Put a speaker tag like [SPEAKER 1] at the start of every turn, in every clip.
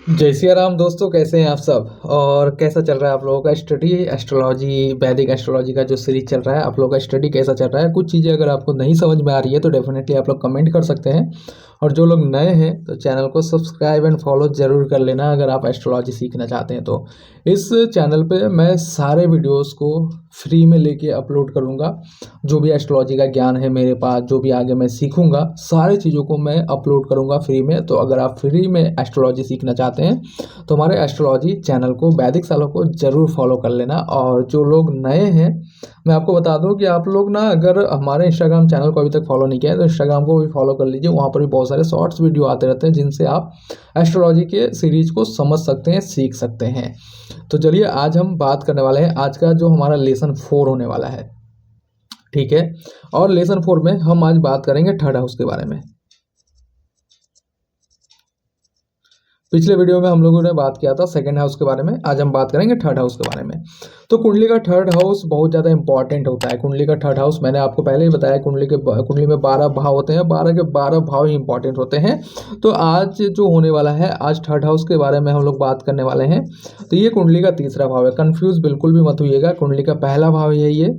[SPEAKER 1] जय सिया राम दोस्तों, कैसे हैं आप सब और कैसा चल रहा है आप लोगों का स्टडी एस्ट्रोलॉजी वैदिक एस्ट्रोलॉजी का जो सीरीज चल रहा है। आप लोगों का स्टडी कैसा चल रहा है? कुछ चीज़ें अगर आपको नहीं समझ में आ रही है तो डेफिनेटली आप लोग कमेंट कर सकते हैं। और जो लोग नए हैं तो चैनल को सब्सक्राइब एंड फॉलो ज़रूर कर लेना अगर आप एस्ट्रोलॉजी सीखना चाहते हैं तो। इस चैनल पे मैं सारे वीडियोस को फ्री में लेके अपलोड करूँगा। जो भी एस्ट्रोलॉजी का ज्ञान है मेरे पास, जो भी आगे मैं सीखूँगा, सारी चीज़ों को मैं अपलोड करूँगा फ्री में। तो अगर आप फ्री में एस्ट्रोलॉजी सीखना चाहते हैं तो हमारे एस्ट्रोलॉजी चैनल को, वैदिक सालों को ज़रूर फॉलो कर लेना। और जो लोग नए हैं, मैं आपको बता दूं कि आप लोग ना अगर हमारे इंस्टाग्राम चैनल को अभी तक फॉलो नहीं किया है तो इंस्टाग्राम को भी फॉलो कर लीजिए। वहाँ पर भी बहुत सारे शॉर्ट्स वीडियो आते रहते हैं जिनसे आप एस्ट्रोलॉजी के सीरीज को समझ सकते हैं, सीख सकते हैं। तो चलिए आज हम बात करने वाले हैं आज का जो हमारा लेसन 4 होने वाला है, ठीक है। और लेसन 4 में हम आज बात करेंगे थर्ड हाउस के बारे में। पिछले वीडियो में हम लोगों ने बात किया था सेकंड हाउस के बारे में, आज हम बात करेंगे थर्ड हाउस के बारे में। तो कुंडली का थर्ड हाउस बहुत ज़्यादा इंपॉर्टेंट होता है। कुंडली का थर्ड हाउस मैंने आपको पहले ही बताया, कुंडली में 12 भाव होते हैं, 12 के 12 भाव ही इंपॉर्टेंट होते हैं। तो आज जो होने वाला है, आज थर्ड हाउस के बारे में हम लोग बात करने वाले हैं। तो ये कुंडली का तीसरा भाव है, कन्फ्यूज बिल्कुल भी मत होइएगा। कुंडली का पहला भाव है ये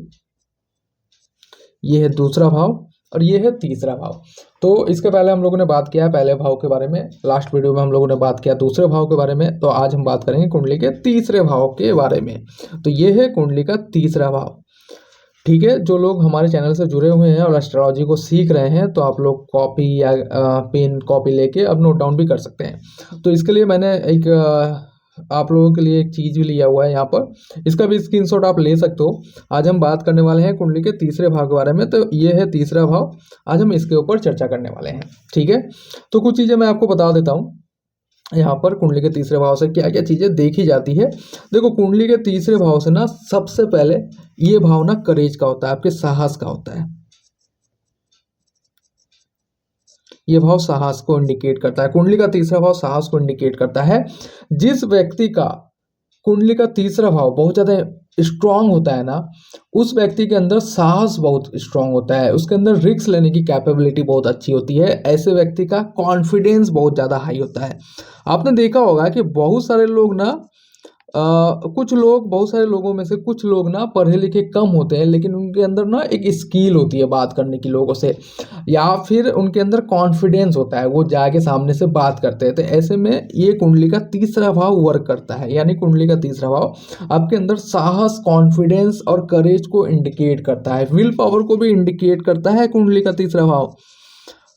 [SPEAKER 1] है दूसरा भाव और ये है तीसरा भाव। तो इसके पहले हम लोगों ने बात किया पहले भाव के बारे में, लास्ट वीडियो में हम लोगों ने बात किया दूसरे भाव के बारे में। तो आज हम बात करेंगे कुंडली के तीसरे भाव के बारे में। तो ये है कुंडली का तीसरा भाव, ठीक है। जो लोग हमारे चैनल से जुड़े हुए हैं और एस्ट्रोलॉजी को सीख रहे हैं तो आप लोग कॉपी या पेन कॉपी लेके अब नोट डाउन भी कर सकते हैं। तो इसके लिए मैंने एक आप लोगों के लिए एक चीज़ भी लिया हुआ है यहाँ पर, इसका भी स्क्रीनशॉट आप ले सकते हो। आज हम बात करने वाले हैं कुंडली के तीसरे भाव के बारे में। तो ये है तीसरा भाव, आज हम इसके ऊपर चर्चा करने वाले हैं, ठीक है। तो कुछ चीज़ें मैं आपको बता देता हूँ यहाँ पर कुंडली के तीसरे भाव से क्या क्या चीज़ें देखी जाती है। देखो, कुंडली के तीसरे भाव से ना सबसे पहले ये भाव ना करेज का होता है, आपके साहस का होता है। ये भाव साहस को इंडिकेट करता है। कुंडली का तीसरा भाव साहस को इंडिकेट करता है। जिस व्यक्ति का कुंडली का तीसरा भाव बहुत ज़्यादा स्ट्रांग होता है ना, उस व्यक्ति के अंदर साहस बहुत स्ट्रांग होता है, उसके अंदर रिस्क लेने की कैपेबिलिटी बहुत अच्छी होती है। ऐसे व्यक्ति का कॉन्फिडेंस बहुत ज़्यादा हाई होता है। आपने देखा होगा कि बहुत सारे लोग ना बहुत सारे लोगों में से कुछ लोग ना पढ़े लिखे कम होते हैं, लेकिन उनके अंदर ना एक स्किल होती है बात करने की लोगों से, या फिर उनके अंदर कॉन्फिडेंस होता है, वो जाके सामने से बात करते हैं। तो ऐसे में ये कुंडली का तीसरा भाव वर्क करता है। यानी कुंडली का तीसरा भाव आपके अंदर साहस, कॉन्फिडेंस और करेज को इंडिकेट करता है, विल पावर को भी इंडिकेट करता है कुंडली का तीसरा भाव।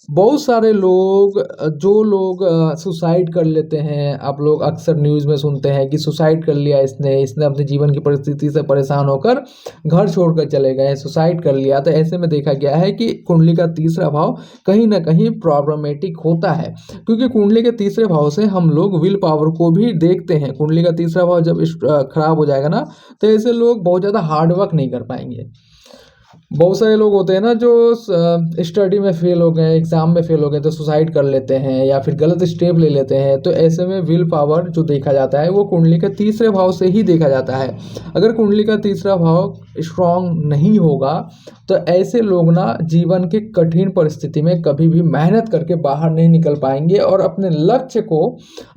[SPEAKER 1] बहुत सारे लोग, जो लोग सुसाइड कर लेते हैं, आप लोग अक्सर न्यूज़ में सुनते हैं कि सुसाइड कर लिया इसने अपने जीवन की परिस्थिति से परेशान होकर घर छोड़कर चले गए, सुसाइड कर लिया। तो ऐसे में देखा गया है कि कुंडली का तीसरा भाव कहीं ना कहीं प्रॉब्लमेटिक होता है, क्योंकि कुंडली के तीसरे भाव से हम लोग विल पावर को भी देखते हैं। कुंडली का तीसरा भाव जब खराब हो जाएगा ना, तो ऐसे लोग बहुत ज़्यादा हार्ड वर्क नहीं कर पाएंगे। बहुत सारे लोग होते हैं ना जो स्टडी में फेल हो गए, एग्जाम में फेल हो गए तो सुसाइड कर लेते हैं या फिर गलत स्टेप ले लेते हैं। तो ऐसे में विल पावर जो देखा जाता है वो कुंडली के तीसरे भाव से ही देखा जाता है। अगर कुंडली का तीसरा भाव स्ट्रांग नहीं होगा तो ऐसे लोग ना जीवन के कठिन परिस्थिति में कभी भी मेहनत करके बाहर नहीं निकल पाएंगे और अपने लक्ष्य को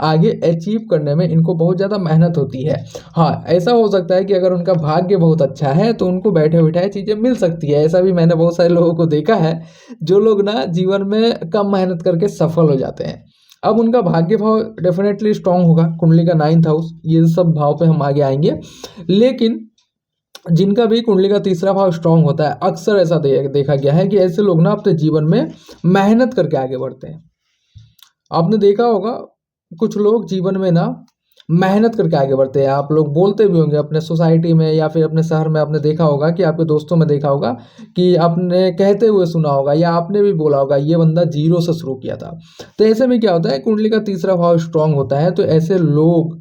[SPEAKER 1] आगे अचीव करने में इनको बहुत ज़्यादा मेहनत होती है। हाँ, ऐसा हो सकता है कि अगर उनका भाग्य बहुत अच्छा है तो उनको बैठे बिठाए चीज़ें मिल सकती है। ऐसा भी मैंने बहुत सारे लोगों को देखा है, जो लोग ना जीवन में कम मेहनत करके सफल हो जाते हैं। अब उनका भाग्य भाव डेफिनेटली स्ट्रांग होगा, कुंडली का 9th हाउस, ये सब भाव पे हम आगे आएंगे। लेकिन जिनका भी कुंडली का तीसरा भाव स्ट्रांग होता है, अक्सर ऐसा देखा गया है कि ऐसे लोग ना अपने जीवन में मेहनत करके आगे बढ़ते हैं। आपने देखा होगा कुछ लोग जीवन में ना मेहनत करके आगे बढ़ते हैं। आप लोग बोलते भी होंगे अपने सोसाइटी में या फिर अपने शहर में, आपने देखा होगा कि आपके दोस्तों में देखा होगा कि आपने कहते हुए सुना होगा या आपने भी बोला होगा ये बंदा जीरो से शुरू किया था। तो ऐसे में क्या होता है, कुंडली का तीसरा भाव स्ट्रांग होता है तो ऐसे लोग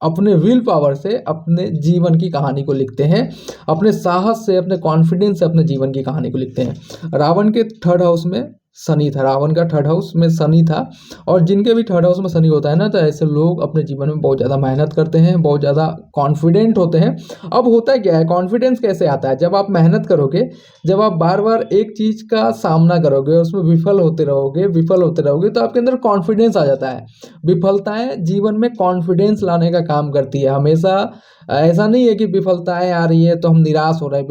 [SPEAKER 1] अपने विल पावर से अपने जीवन की कहानी को लिखते हैं, अपने साहस से, अपने कॉन्फिडेंस से अपने जीवन की कहानी को लिखते हैं। रावण के थर्ड हाउस में शनि था, रावण का थर्ड हाउस में शनि था। और जिनके भी थर्ड हाउस में शनि होता है ना, तो ऐसे लोग अपने जीवन में बहुत ज़्यादा मेहनत करते हैं, बहुत ज़्यादा कॉन्फिडेंट होते हैं। अब होता क्या है, कॉन्फिडेंस कैसे आता है, जब आप मेहनत करोगे, जब आप बार बार एक चीज़ का सामना करोगे और उसमें विफल होते रहोगे, तो आपके अंदर कॉन्फिडेंस आ जाता है। विफलताएं जीवन में कॉन्फिडेंस लाने का काम करती है हमेशा। ऐसा नहीं है कि विफलताएं आ रही है तो हम निराश हो रहे हैं।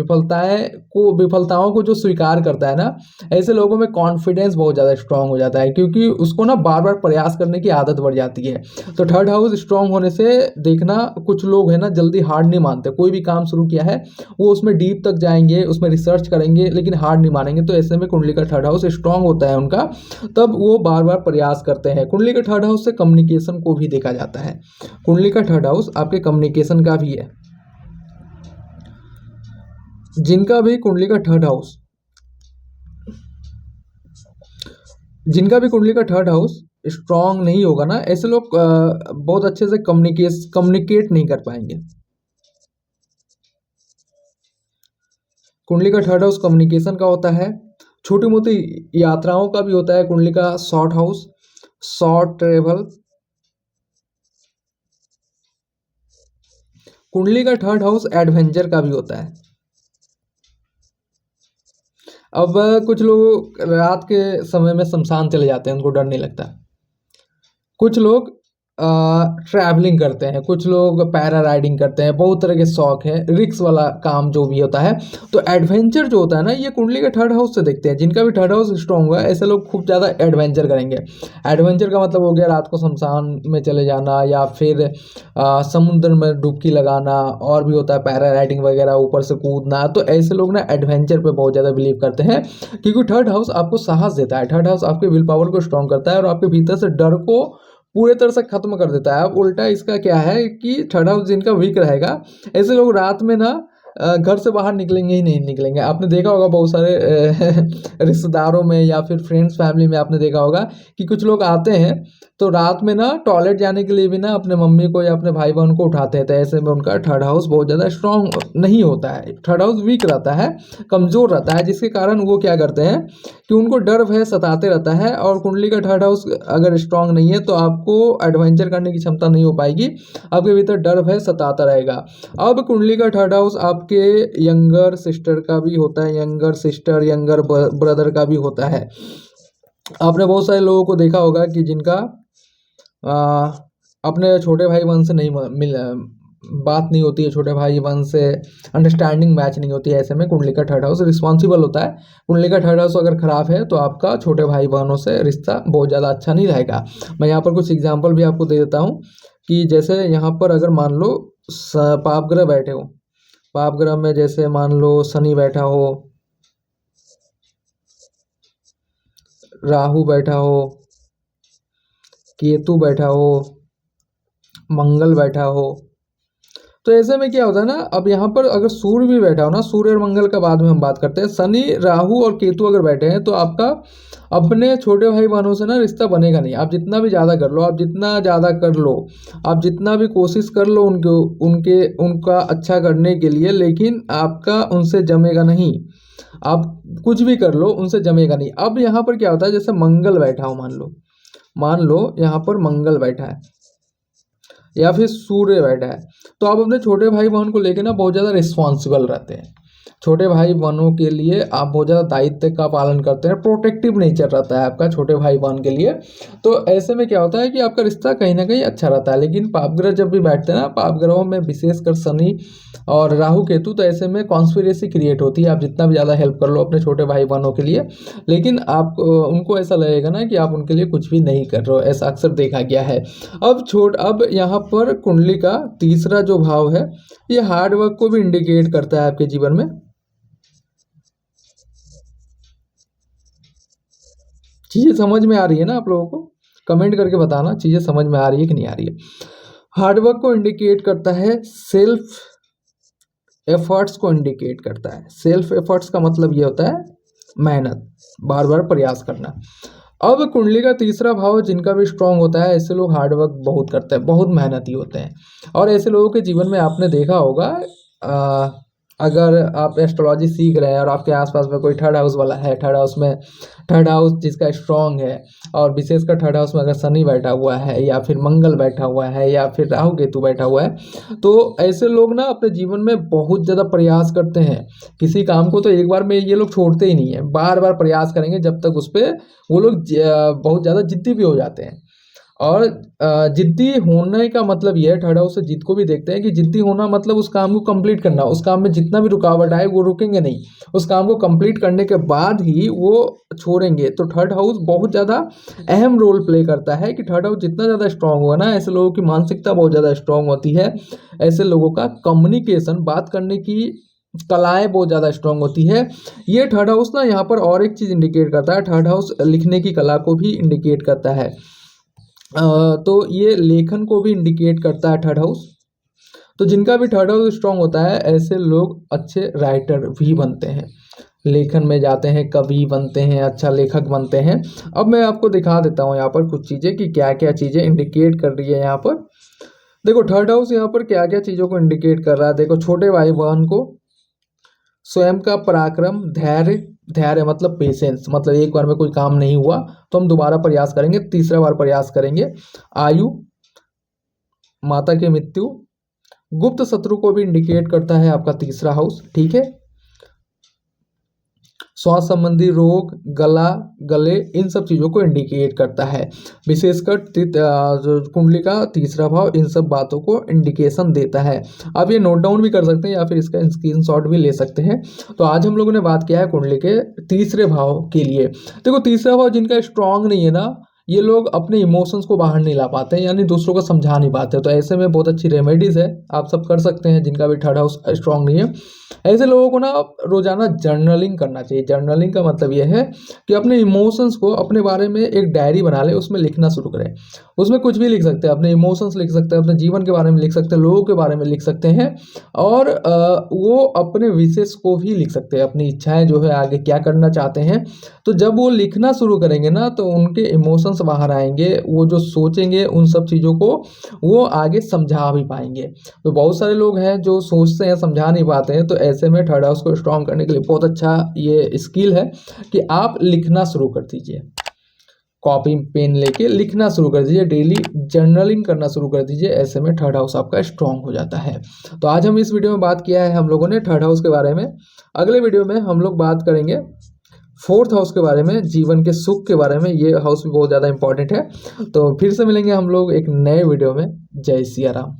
[SPEAKER 1] विफलताओं को जो स्वीकार करता है ना, ऐसे लोगों में कॉन्फिडेंस बहुत ज़्यादा स्ट्रांग हो जाता है, क्योंकि उसको ना बार बार प्रयास करने की आदत बढ़ जाती है। तो थर्ड हाउस स्ट्रांग होने से देखना, कुछ लोग हैं ना जल्दी हार नहीं मानते। कोई भी काम शुरू किया है वो उसमें डीप तक जाएंगे, उसमें रिसर्च करेंगे, लेकिन हार नहीं मानेंगे। तो ऐसे में कुंडली का थर्ड हाउस स्ट्रांग होता है उनका, तब वो बार बार प्रयास करते हैं। कुंडली का थर्ड हाउस से कम्युनिकेशन को भी देखा जाता है। कुंडली का थर्ड हाउस आपके कम्युनिकेशन का भी है। जिनका भी कुंडली का थर्ड हाउस जिनका भी कुंडली का थर्ड हाउस स्ट्रांग नहीं होगा ना, ऐसे लोग बहुत अच्छे से कम्युनिकेट नहीं कर पाएंगे। कुंडली का थर्ड हाउस कम्युनिकेशन का होता है। छोटी मोटी यात्राओं का भी होता है कुंडली का शॉर्ट हाउस, शॉर्ट ट्रेवल। कुंडली का थर्ड हाउस एडवेंचर का भी होता है। अब कुछ लोग रात के समय में शमशान चले जाते हैं, उनको डर नहीं लगता। कुछ लोग ट्रैवलिंग करते हैं, कुछ लोग पैरा राइडिंग करते हैं, बहुत तरह के शौक है, रिक्स वाला काम जो भी होता है। तो एडवेंचर जो होता है ना, ये कुंडली के थर्ड हाउस से देखते हैं। जिनका भी थर्ड हाउस स्ट्रांग हुआ है, ऐसे लोग खूब ज़्यादा एडवेंचर करेंगे। एडवेंचर का मतलब हो गया रात को शमशान में चले जाना, या फिर समुद्र में डुबकी लगाना, और भी होता है पैरा राइडिंग वगैरह, ऊपर से कूदना। तो ऐसे लोग ना एडवेंचर पे बहुत ज़्यादा बिलीव करते हैं, क्योंकि थर्ड हाउस आपको साहस देता है। थर्ड हाउस आपके विल पावर को स्ट्रांग करता है और आपके भीतर से डर को पूरे तरह से खत्म कर देता है। अब उल्टा इसका क्या है कि थर्ड हाउस जिनका वीक रहेगा, ऐसे लोग रात में ना घर से बाहर निकलेंगे ही नहीं निकलेंगे। आपने देखा होगा बहुत सारे रिश्तेदारों में या फिर फ्रेंड्स फैमिली में आपने देखा होगा कि कुछ लोग आते हैं तो रात में ना टॉयलेट जाने के लिए भी ना अपने मम्मी को या अपने भाई बहन को उठाते हैं। तो ऐसे में उनका थर्ड हाउस बहुत ज़्यादा स्ट्रांग नहीं होता है, थर्ड हाउस वीक रहता है, कमज़ोर रहता है, जिसके कारण वो क्या करते हैं कि उनको डर भय सताते रहता है। और कुंडली का थर्ड हाउस अगर स्ट्रांग नहीं है तो आपको एडवेंचर करने की क्षमता नहीं हो पाएगी, आपके भीतर डर भय सताता रहेगा। अब कुंडली का थर्ड हाउस आपके यंगर सिस्टर का भी होता है, यंगर सिस्टर, यंगर ब्रदर का भी होता है। आपने बहुत सारे लोगों को देखा होगा कि जिनका आ, अपने छोटे भाई बहन से नहीं बात नहीं होती है, छोटे भाई बहन से अंडरस्टैंडिंग मैच नहीं होती है। ऐसे में कुंडली का थर्ड हाउस रिस्पॉन्सिबल होता है। कुंडली का थर्ड हाउस अगर खराब है तो आपका छोटे भाई बहनों से रिश्ता बहुत ज़्यादा अच्छा नहीं रहेगा। मैं यहाँ पर कुछ एग्जाम्पल भी आपको दे देता हूँ कि जैसे यहाँ पर अगर मान लो पाप ग्रह बैठे हो, पाप ग्रह में जैसे मान लो शनि बैठा हो, राहु बैठा हो, केतु बैठा हो, मंगल बैठा हो, तो ऐसे में क्या होता है ना, अब यहाँ पर अगर सूर्य भी बैठा हो ना, सूर्य और मंगल का बाद में हम बात करते हैं, शनि राहु और केतु अगर बैठे हैं तो आपका अपने छोटे भाई बहनों से ना रिश्ता बनेगा नहीं। आप जितना भी ज़्यादा कर लो, आप जितना ज़्यादा कर लो, आप जितना भी कोशिश कर लो उनका अच्छा करने के लिए, लेकिन आपका उनसे जमेगा नहीं। आप कुछ भी कर लो, उनसे जमेगा नहीं। अब यहाँ पर क्या होता है, जैसे मंगल बैठा हो, मान लो यहाँ पर मंगल बैठा है या फिर सूर्य बैठा है, तो आप अपने छोटे भाई बहन को लेकर ना बहुत ज़्यादा रिस्पॉन्सिबल रहते हैं। छोटे भाई बहनों के लिए आप बहुत ज़्यादा दायित्व का पालन करते हैं, प्रोटेक्टिव नेचर रहता है आपका छोटे भाई बहन के लिए। तो ऐसे में क्या होता है कि आपका रिश्ता कहीं ना कहीं अच्छा रहता है। लेकिन पाप ग्रह जब भी बैठते हैं ना, पाप ग्रहों में विशेषकर शनि और राहु केतु, तो ऐसे में कॉन्स्पिरेसी क्रिएट होती है। आप जितना भी ज़्यादा हेल्प कर लो अपने छोटे भाई बहनों के लिए, लेकिन आप उनको ऐसा लगेगा ना कि आप उनके लिए कुछ भी नहीं कर रहे हो, ऐसा अक्सर देखा गया है। अब यहाँ पर कुंडली का तीसरा जो भाव है, ये हार्ड वर्क को भी इंडिकेट करता है आपके जीवन में। चीज़ें समझ में आ रही है ना आप लोगों को? कमेंट करके बताना चीज़ें समझ में आ रही है कि नहीं आ रही है। हार्डवर्क को इंडिकेट करता है, सेल्फ एफर्ट्स को इंडिकेट करता है। सेल्फ एफर्ट्स का मतलब ये होता है मेहनत, बार बार प्रयास करना। अब कुंडली का तीसरा भाव जिनका भी स्ट्रांग होता है, ऐसे लोग हार्डवर्क बहुत करते हैं, बहुत मेहनती होते हैं। और ऐसे लोगों के जीवन में आपने देखा होगा अगर आप एस्ट्रोलॉजी सीख रहे हैं और आपके आसपास में कोई थर्ड हाउस वाला है, थर्ड हाउस जिसका स्ट्रांग है, और विशेषकर थर्ड हाउस में अगर शनि बैठा हुआ है या फिर मंगल बैठा हुआ है या फिर राहु केतु बैठा हुआ है, तो ऐसे लोग ना अपने जीवन में बहुत ज़्यादा प्रयास करते हैं। किसी काम को तो एक बार में ये लोग छोड़ते ही नहीं है, बार बार प्रयास करेंगे जब तक उस पर वो लोग बहुत ज़्यादा जिद्दी भी हो जाते हैं। और जिद्दी होने का मतलब ये है, थर्ड हाउस से जिद को भी देखते हैं कि जिद्दी होना मतलब उस काम को कंप्लीट करना, उस काम में जितना भी रुकावट आए वो रुकेंगे नहीं, उस काम को कंप्लीट करने के बाद ही वो छोड़ेंगे। तो थर्ड हाउस बहुत ज़्यादा अहम रोल प्ले करता है कि थर्ड हाउस जितना ज़्यादा स्ट्रांग होगा ना, ऐसे लोगों की मानसिकता बहुत ज़्यादा स्ट्रांग होती है, ऐसे लोगों का कम्युनिकेशन, बात करने की कलाएं बहुत ज़्यादा स्ट्रांग होती है। ये थर्ड हाउस ना यहाँ पर और एक चीज़ इंडिकेट करता है, थर्ड हाउस लिखने की कला को भी इंडिकेट करता है। तो ये लेखन को भी इंडिकेट करता है थर्ड हाउस। तो जिनका भी थर्ड हाउस स्ट्रांग होता है, ऐसे लोग अच्छे राइटर भी बनते हैं, लेखन में जाते हैं, कवि बनते हैं, अच्छा लेखक बनते हैं। अब मैं आपको दिखा देता हूँ यहाँ पर कुछ चीज़ें कि क्या क्या चीज़ें इंडिकेट कर रही है यहाँ पर। देखो थर्ड हाउस यहाँ पर क्या क्या चीज़ों को इंडिकेट कर रहा है। देखो छोटे भाई बहन को, स्वयं का पराक्रम, धैर्य, धैर्य मतलब पेशेंस, मतलब एक बार में कोई काम नहीं हुआ तो हम दोबारा प्रयास करेंगे, तीसरा बार प्रयास करेंगे। आयु, माता की मृत्यु, गुप्त शत्रु को भी इंडिकेट करता है आपका तीसरा हाउस, ठीक है। श्वास संबंधी रोग, गले, इन सब चीज़ों को इंडिकेट करता है। विशेषकर जो कुंडली का तीसरा भाव इन सब बातों को इंडिकेशन देता है। आप ये नोट डाउन भी कर सकते हैं या फिर इसका स्क्रीनशॉट भी ले सकते हैं। तो आज हम लोगों ने बात किया है कुंडली के तीसरे भाव के लिए। देखो तीसरा भाव जिनका स्ट्रांग नहीं है ना, ये लोग अपने इमोशंस को बाहर नहीं ला पाते हैं, यानी दूसरों को समझा नहीं पाते। तो ऐसे में बहुत अच्छी रेमेडीज़ है, आप सब कर सकते हैं जिनका भी थर्ड हाउस स्ट्रांग नहीं है। ऐसे लोगों को ना रोजाना जर्नलिंग करना चाहिए। जर्नलिंग का मतलब यह है कि अपने इमोशंस को, अपने बारे में एक डायरी बना ले, उसमें लिखना शुरू करें। उसमें कुछ भी लिख सकते हैं, अपने इमोशंस लिख सकते हैं, अपने जीवन के बारे में लिख सकते हैं, लोगों के बारे में लिख सकते हैं, और वो अपने विशेष को भी लिख सकते हैं, अपनी इच्छाएं जो है आगे क्या करना चाहते हैं। तो जब वो लिखना शुरू करेंगे ना, तो उनके इमोशंस बाहर आएंगे, वो जो सोचेंगे उन सब चीज़ों को वो आगे समझा भी पाएंगे। तो बहुत सारे लोग हैं जो सोचते हैं समझा नहीं पाते हैं, तो ऐसे में थर्ड हाउस को स्ट्रॉन्ग करने के लिए बहुत अच्छा ये स्किल है कि आप लिखना शुरू कर दीजिए, कॉपी पेन लेके लिखना शुरू कर दीजिए, डेली जर्नलिंग करना शुरू कर दीजिए। ऐसे में थर्ड हाउस आपका स्ट्रांग हो जाता है। तो आज हम इस वीडियो में बात किया है हम लोगों ने थर्ड हाउस के बारे में। अगले वीडियो में हम लोग बात करेंगे फोर्थ हाउस के बारे में, जीवन के सुख के बारे में। ये हाउस भी बहुत ज़्यादा इंपॉर्टेंट है। तो फिर से मिलेंगे हम लोग एक नए वीडियो में। जय सिया राम।